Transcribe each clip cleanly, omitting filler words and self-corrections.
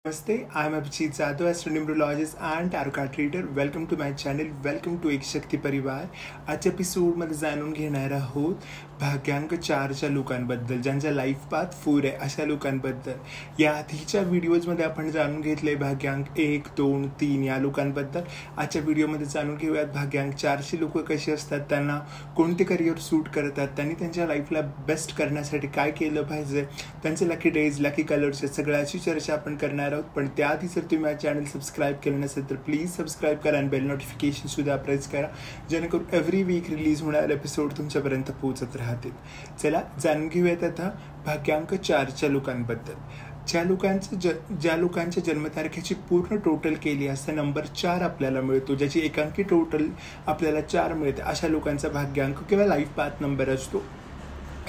Namaste, I am Abhijit Jadhav, astronumerologist and tarot card reader. Welcome to my channel. Welcome to एक शक्ती परिवार. आजच्या एपिसोडमध्ये जाणून घेणार आहोत भाग्यांक 4च्या लोकांबद्दल, ज्यांचा लाईफ पाथ 4 आहे अशा लोकांबद्दल. या आधीच्या व्हिडिओजमध्ये आपण जाणून घेतले भाग्यांक 1, 2, 3 या लोकांबद्दल. आजच्या व्हिडिओमध्ये जाणून घेऊयात भाग्यांक 4ची लोक कशी असतात, त्यांना कोणते करिअर सूट करतात, त्यांनी त्यांच्या लाईफला बेस्ट करण्यासाठी काय केलं पाहिजे, त्यांचे लकी डेज, लकी कलर्स या सगळ्याची चर्चा आपण करणार आहोत. पण त्याआधी जर तुम्ही माझं चॅनल सबस्क्राईब केलं नसेल तर प्लीज सबस्क्राईब करा आणि बेल नोटिफिकेशन सुद्धा प्रेस करा, जेणेकरून एव्हरी वीक रिलीज होणारे एपिसोड तुमच्यापर्यंत पोहोचत राहतील. चला जाणून घेऊयात आता भाग्यांक 4च्या लोकांबद्दल. ज्या लोकांच्या जन्मतारखेची पूर्ण टोटल केली असता नंबर 4 आपल्याला मिळतो, ज्याची एकांकी टोटल आपल्याला 4 मिळते, अशा लोकांचा भाग्यांक किंवा लाईफ पाथ नंबर असतो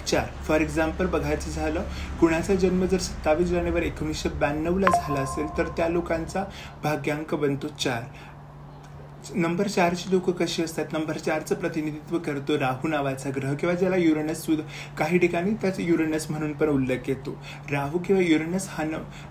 4. फॉर एक्झाम्पल बघायचं झालं, कुणाचा जन्म जर 27 जानेवारी 1992 झाला असेल तर त्या लोकांचा भाग्यांक बनतो 4. नंबर 4ची लोक कशी असतात, नंबर 4चं प्रतिनिधित्व करतो राहू नावाचा ग्रह, किंवा ज्याला युरेनस सुद्धा, काही ठिकाणी त्याचा युरेनस म्हणून पण उल्लेख येतो. राहू किंवा युरेनस हा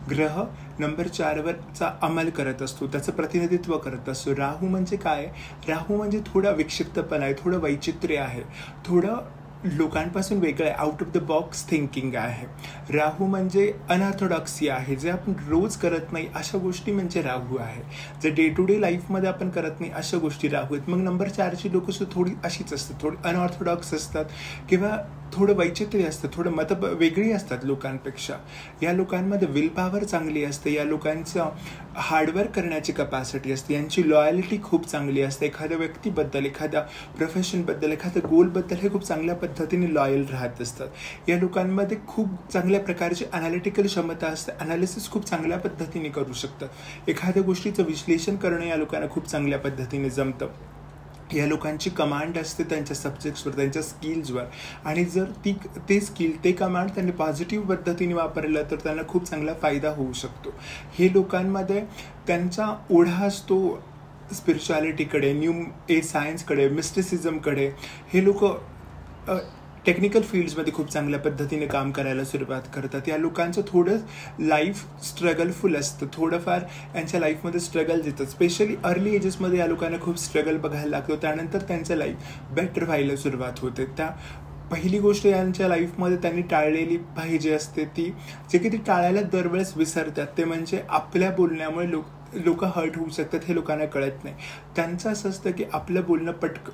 ग्रह नंबर 4वरचा अंमल करत असतो, त्याचं प्रतिनिधित्व करत असतो. राहू म्हणजे काय, राहू म्हणजे थोडा विक्षिप्तपणा आहे, थोडं वैचित्र्य आहे, थोडं लोकांपासून वेगळं आहे, out of the box thinking आहे. राहू म्हणजे अनऑर्थोडॉक्सी आहे, जे आपण रोज करत नाही अशा गोष्टी म्हणजे राहू आहे, जे डे टू डे लाईफमध्ये आपण करत नाही अशा गोष्टी राहू आहेत. मग नंबर 4ची लोक सुद्धा थोडी अशीच असतात, थोडी अनऑर्थोडॉक्स असतात किंवा थोडं वैचित्र्य असतं, थोडं मत वेगळी असतात लोकांपेक्षा. या लोकांमध्ये विल पॉवर चांगली असते, या लोकांचं हार्डवर्क करण्याची कपॅसिटी असते, यांची लॉयल्टी खूप चांगली असते. एखाद्या व्यक्तीबद्दल, एखाद्या प्रोफेशनबद्दल, एखाद्या गोलबद्दल हे खूप चांगल्या पद्धतीने लॉयल राहत असतात. या लोकांमध्ये खूप चांगल्या प्रकारची अनालिटिकल क्षमता असते, अनालिसिस खूप चांगल्या पद्धतीने करू शकतात. एखाद्या गोष्टीचं विश्लेषण करणं या लोकांना खूप चांगल्या पद्धतीने जमतं. या लोकांची कमांड असते त्यांच्या सब्जेक्ट्सवर, त्यांच्या स्किल्सवर, आणि जर ते कमांड त्यांनी पॉझिटिव्ह पद्धतीने वापरलं तर त्यांना खूप चांगला फायदा होऊ शकतो. हे लोकांमध्ये त्यांचा ओढा असतो स्पिरिच्युअलिटीकडे, सायन्सकडे, मिस्टिसिझमकडे. हे लोक टेक्निकल फील्ड्समध्ये खूप चांगल्या पद्धतीने काम करायला सुरुवात करतात. या लोकांचं थोडं लाईफ स्ट्रगलफुल असतं, थोडंफार यांच्या लाईफमध्ये स्ट्रगल येतं. स्पेशली अर्ली एजेसमध्ये या लोकांना खूप स्ट्रगल बघायला लागतो, त्यानंतर त्यांचं लाईफ बेटर व्हायला सुरुवात होते. पहिली गोष्ट यांच्या लाईफमध्ये त्यांनी टाळलेली पाहिजे असते ती, जे की ती टाळायला दरवेळेस विसरतात, ते म्हणजे आपल्या बोलण्यामुळे लोक हर्ट होऊ शकतात. हे लोकांना कळत नाही. त्यांचं असं असतं की आपलं बोलणं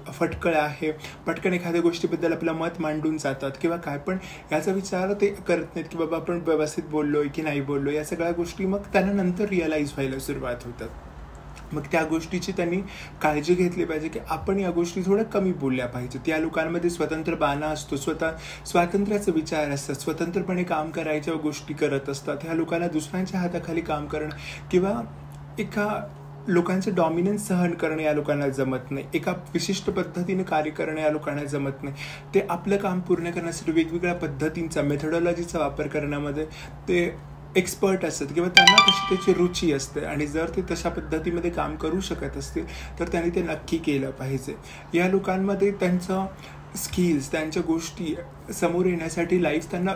फटकळ आहे, पटकन एखाद्या गोष्टीबद्दल आपलं मत मांडून जातात किंवा काय, पण याचा विचार ते करत नाहीत की बाबा आपण व्यवस्थित बोललोय की नाही बोललो. या सगळ्या गोष्टी मग त्यांना नंतर रिअलाईज व्हायला सुरुवात होतात. मग त्या गोष्टीची त्यांनी काळजी घेतली पाहिजे की आपण या गोष्टी थोड्या कमी बोलल्या पाहिजेत. या लोकांमध्ये स्वतंत्र बाणा असतो, स्वातंत्र्याचे विचार असतात, स्वतंत्रपणे काम करायच्या गोष्टी करत असतात. ह्या लोकांना दुसऱ्यांच्या हाताखाली काम करणं किंवा एका लोकांचं डॉमिनन्स सहन करणं या लोकांना जमत नाही, एका विशिष्ट पद्धतीने कार्य करणं या लोकांना जमत नाही. ते आपलं काम पूर्ण करण्यासाठी वेगवेगळ्या पद्धतींचा, मेथडॉलॉजीचा वापर करण्यामध्ये ते एक्सपर्ट असतात किंवा त्यांना तशी त्याची रुची असते, आणि जर ते तशा पद्धतीमध्ये काम करू शकत असतील तर त्यांनी ते नक्की केलं पाहिजे. या लोकांमध्ये त्यांचं स्किल्स, त्यांच्या गोष्टी समोर येण्यासाठी लाईफ त्यांना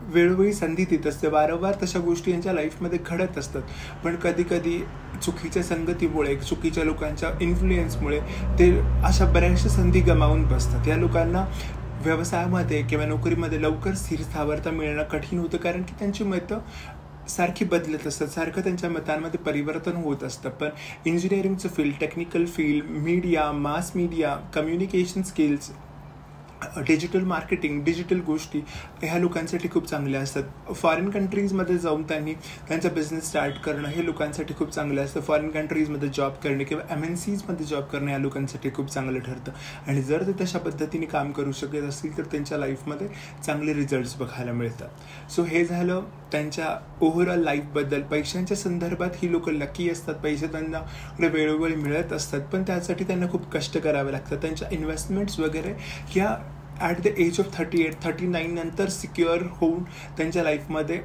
वेळोवेळी संधी देत असते. वारंवार तशा गोष्टी यांच्या लाईफमध्ये घडत असतात, पण कधी कधी चुकीच्या संगतीमुळे, चुकीच्या लोकांच्या इन्फ्लुएन्समुळे ते अशा बऱ्याचशा संधी गमावून बसतात. या लोकांना व्यवसायामध्ये किंवा नोकरीमध्ये लवकर स्थिर स्थावरता मिळणं कठीण होतं, कारण की त्यांची मतं सारखी बदलत असतात, सारखं त्यांच्या मतांमध्ये परिवर्तन होत असतं. पण इंजिनिअरिंगचं field, technical field, media, mass media, communication skills, digital marketing, digital गोष्टी ह्या लोकांसाठी खूप चांगल्या असतात. फॉरेन कंट्रीजमध्ये जाऊन त्यांनी त्यांचा बिझनेस स्टार्ट करणं हे लोकांसाठी खूप चांगलं असतं. फॉरेन कंट्रीजमध्ये जॉब करणे किंवा MNCsमध्ये जॉब करणं या लोकांसाठी खूप चांगलं ठरतं, आणि जर ते तशा पद्धतीने काम करू शकत असतील तर त्यांच्या लाईफमध्ये चांगले रिझल्ट्स बघायला मिळतात. सो हे झालं त्यांच्या ओव्हरऑल लाईफबद्दल. पैशांच्या संदर्भात ही लोक लकी असतात, पैसे त्यांना वेळोवेळी मिळत असतात, पण त्यासाठी त्यांना खूप कष्ट करावे लागतात. त्यांच्या इन्व्हेस्टमेंट्स वगैरे ह्या ॲट द एज ऑफ 38-39 नंतर सिक्युअर होऊन त्यांच्या लाईफमध्ये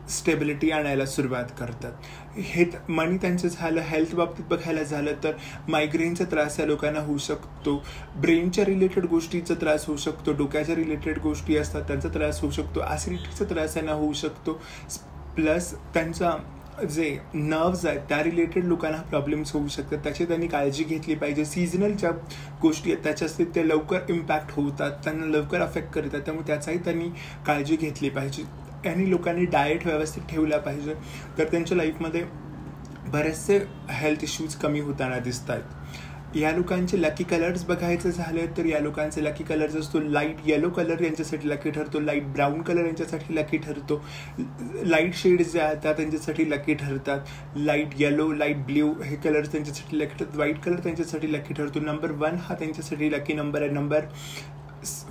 स्टेबिलिटी आणायला सुरुवात करतात. हे मनी त्यांचं झालं. हेल्थ बाबतीत बघायला झालं तर मायग्रेनचा त्रास या लोकांना होऊ शकतो, ब्रेनच्या रिलेटेड गोष्टीचा त्रास होऊ शकतो, डोक्याच्या रिलेटेड गोष्टी असतात त्यांचा त्रास होऊ शकतो, ॲसिडिटीचा त्रास यांना होऊ शकतो, प्लस त्यांचा जे नर्व्ज आहेत त्या रिलेटेड लोकांना प्रॉब्लेम्स होऊ शकतात, त्याची त्यांनी काळजी घेतली पाहिजे. सीझनल ज्या गोष्टी आहेत त्याच्यासाठी ते लवकर इम्पॅक्ट होतात, त्यांना लवकर अफेक्ट करतात, त्यामुळे त्याचाही त्यांनी काळजी घेतली पाहिजे. आणि लोकांनी डाएट व्यवस्थित ठेवला पाहिजे, तर त्यांच्या लाईफमध्ये बरेचसे हेल्थ इश्यूज कमी होताना दिसत आहेत. या लोकांचे लकी कलर्स बघायचं झालं तर या लोकांचे लकी कलर्स असतो लाईट येलो कलर यांच्यासाठी लकी ठरतो, लाईट ब्राऊन कलर यांच्यासाठी लकी ठरतो, लाईट शेड्स ज्या त्या त्यांच्यासाठी लकी ठरतात, लाईट येलो, लाईट ब्ल्यू हे कलर्स त्यांच्यासाठी लकी ठरतात, व्हाईट कलर त्यांच्यासाठी लकी ठरतो. नंबर 1 हा त्यांच्यासाठी लकी नंबर आहे, नंबर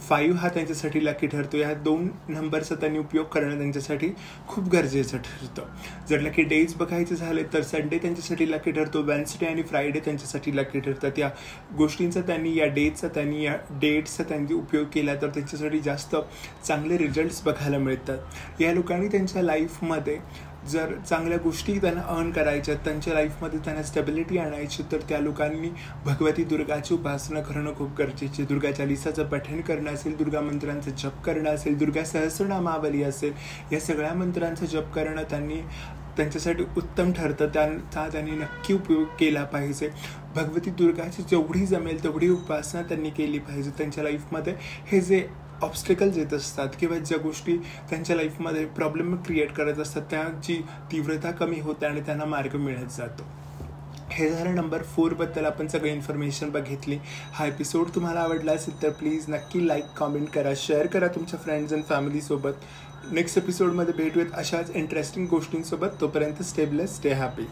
5 हा त्यांच्यासाठी लकी ठरतो. ह्या 2 नंबरचा त्यांनी उपयोग करणं त्यांच्यासाठी खूप गरजेचं ठरतं. जर लकी डेज बघायचे झाले तर संडे त्यांच्यासाठी लकी ठरतो, वेन्सडे आणि फ्रायडे त्यांच्यासाठी लकी ठरतात. या गोष्टींचा त्यांनी, या डेटचा त्यांनी, या डेट्सचा त्यांनी उपयोग केला तर त्यांच्यासाठी जास्त चांगले रिझल्ट्स बघायला मिळतात. या लोकांनी त्यांच्या लाईफमध्ये जर चांगल्या गोष्टी त्यांना अर्न करायच्या, त्यांच्या लाईफमध्ये त्यांना स्टेबिलिटी आणायची, तर त्या लोकांनी भगवती दुर्गाची उपासना करणं खूप गरजेचे. दुर्गा चालीसाचं पठण करणं असेल, दुर्गा मंत्रांचं जप करणं असेल, दुर्गा सहस्रनामावली असेल, या सगळ्या मंत्रांचं जप करणं त्यांच्यासाठी उत्तम ठरतं. त्यांचा त्यांनी नक्की उपयोग केला पाहिजे. भगवती दुर्गाची जेवढी जमेल तेवढी उपासना त्यांनी केली पाहिजे. त्यांच्या लाईफमध्ये हे जे ऑब्स्टिकल्स येत असतात किंवा ज्या गोष्टी त्यांच्या लाईफमध्ये प्रॉब्लेम क्रिएट करत असतात त्याची तीव्रता कमी होते आणि त्यांना मार्ग मिळत जातो. हे झालं नंबर 4 बद्दल आपण सगळी इन्फॉर्मेशन बघितली. हा एपिसोड तुम्हाला आवडला असेल तर प्लीज नक्की लाईक, कॉमेंट करा, शेअर करा तुमच्या फ्रेंड्स अँड फॅमिलीसोबत. नेक्स्ट एपिसोडमध्ये भेटूयात अशाच इंटरेस्टिंग गोष्टींसोबत. तोपर्यंत स्टे ब्लेस्ड, स्टे हॅपी.